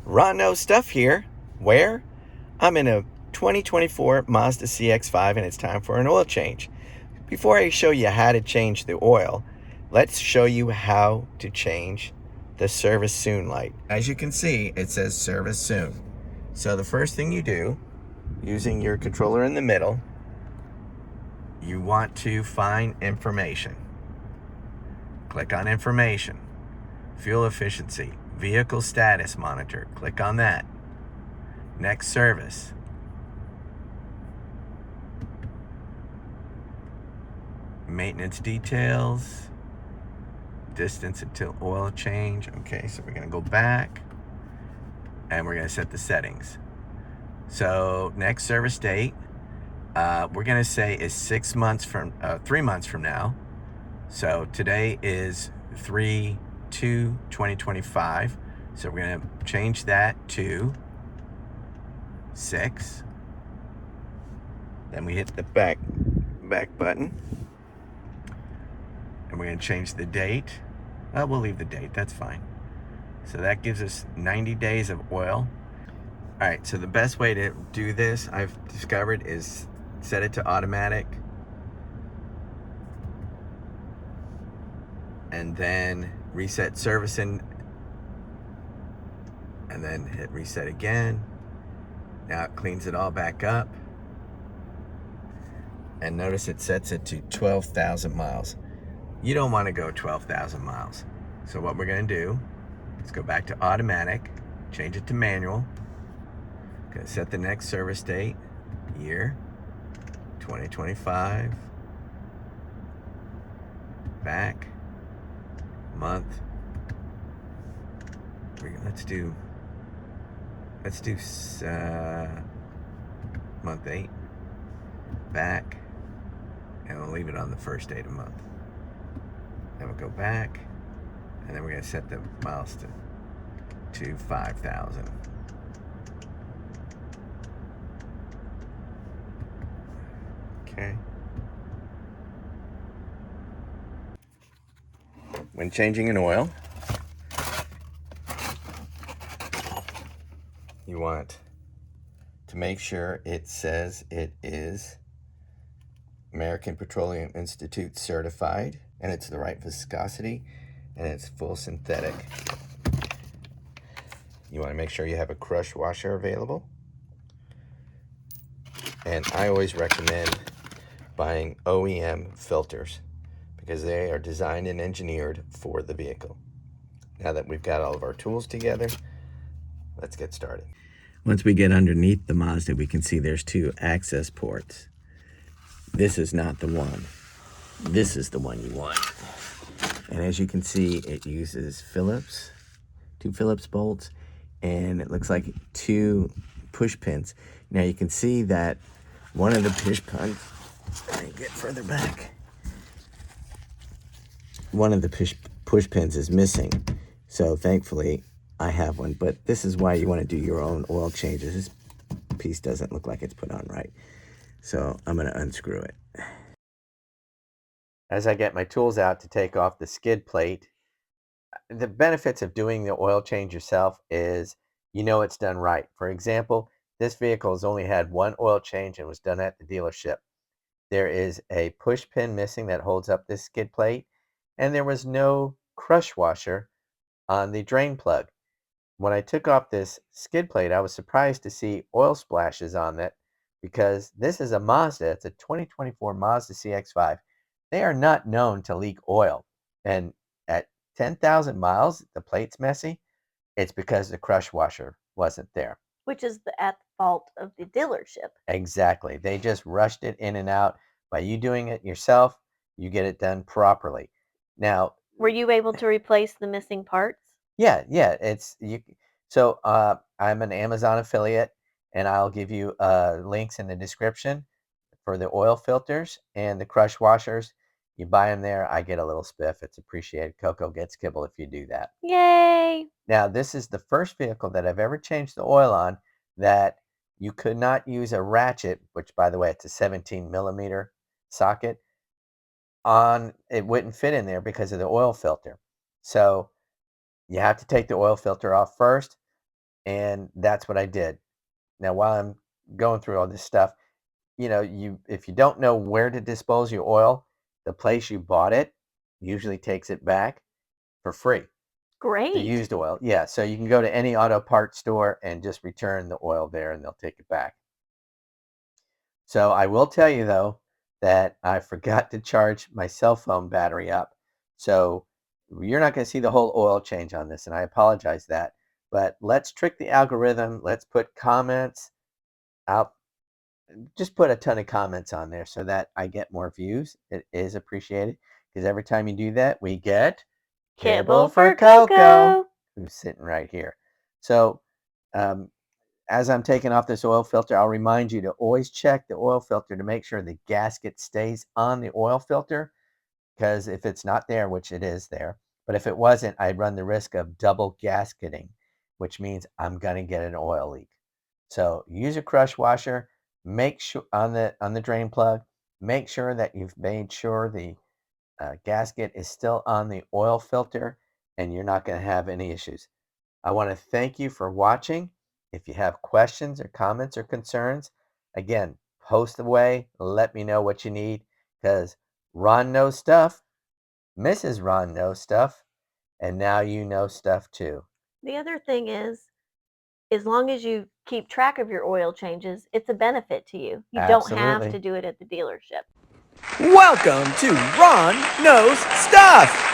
Ron knows stuff here. Where? I'm in a 2024 Mazda CX-5 and it's time for an oil change. Before I show you how to change the oil, let's show you how to change the service soon light. As you can see, it says service soon. So the first thing you do, using your controller in the middle, you want to find information. Click on information. Fuel efficiency, vehicle status monitor. Click on that. Next service. Maintenance details. Distance until oil change. Okay, so we're gonna go back and we're gonna set the settings. So next service date, we're gonna say is 3 months from now. So today is 3/2/2025. So we're gonna change that to 6. Then we hit the back button. And we're gonna change the date. We'll leave the date, that's fine. So that gives us 90 days of oil. All right, so the best way to do this, I've discovered, is set it to automatic. And then reset servicing. And then hit reset again. Now it cleans it all back up. And notice it sets it to 12,000 miles. You don't want to go 12,000 miles. So what we're going to do is go back to automatic, change it to manual. Going to set the next service date, year, 2025. Back, month. Let's do month 8. Back, and we'll leave it on the first date of month. Then we'll go back, and then we're going to set the miles to 5,000. Okay. When changing an oil, you want to make sure it says it is American Petroleum Institute certified, and it's the right viscosity, and it's full synthetic. You want to make sure you have a crush washer available. And I always recommend buying OEM filters because they are designed and engineered for the vehicle. Now that we've got all of our tools together, let's get started. Once we get underneath the Mazda, we can see there's 2 access ports. This is not the one. This is the one you want. And as you can see, it uses Phillips, 2 Phillips bolts, and it looks like 2 push pins. Now you can see that one of the push pins, let me get further back. One of the push pins is missing. So thankfully I have one, but this is why you want to do your own oil changes. This piece doesn't look like it's put on right. So I'm going to unscrew it. As I get my tools out to take off the skid plate, the benefits of doing the oil change yourself is you know it's done right. For example, this vehicle has only had 1 oil change and was done at the dealership. There is a push pin missing that holds up this skid plate, and there was no crush washer on the drain plug. When I took off this skid plate, I was surprised to see oil splashes on it because this is a Mazda. It's a 2024 Mazda CX-5. They are not known to leak oil. And at 10,000 miles, the plate's messy. It's because the crush washer wasn't there. Which is at the fault of the dealership. Exactly. They just rushed it in and out. By you doing it yourself, you get it done properly. Now, were you able to replace the missing parts? Yeah, it's you. So I'm an Amazon affiliate, and I'll give you links in the description for the oil filters and the crush washers. You buy them there. I get a little spiff. It's appreciated. Coco gets kibble if you do that. Yay! Now, this is the first vehicle that I've ever changed the oil on that you could not use a ratchet, which, by the way, it's a 17 millimeter socket. It wouldn't fit in there because of the oil filter. So you have to take the oil filter off first. And that's what I did. Now, while I'm going through all this stuff, if you don't know where to dispose your oil, the place you bought it usually takes it back for free. The Great. used oil. Yeah, so you can go to any auto parts store and just return the oil there and they'll take it back. So I will tell you though that I forgot to charge my cell phone battery up. So you're not going to see the whole oil change on this, and I apologize that. But let's trick the algorithm. Let's put comments out. Just put a ton of comments on there so that I get more views. It is appreciated because every time you do that, we get Kibble Kibble for for Coco, Coco. who's sitting right here. So um, as I'm taking off this oil filter, I'll remind you to always check the oil filter to make sure the gasket stays on the oil filter, because if it's not there, which it is there, but if it wasn't, I'd run the risk of double gasketing, which means I'm going to get an oil leak. So use a crush washer, make sure on the drain plug, make sure that you've made sure the gasket is still on the oil filter and you're not going to have any issues. I want to thank you for watching. If you have questions or comments or concerns, again, post away. Let me know what you need because Ron knows stuff. Mrs. Ron knows stuff. And now you know stuff too. The other thing is, as long as you keep track of your oil changes, it's a benefit to you. You don't have to Absolutely. do it at the dealership. Welcome to Ron Knows Stuff!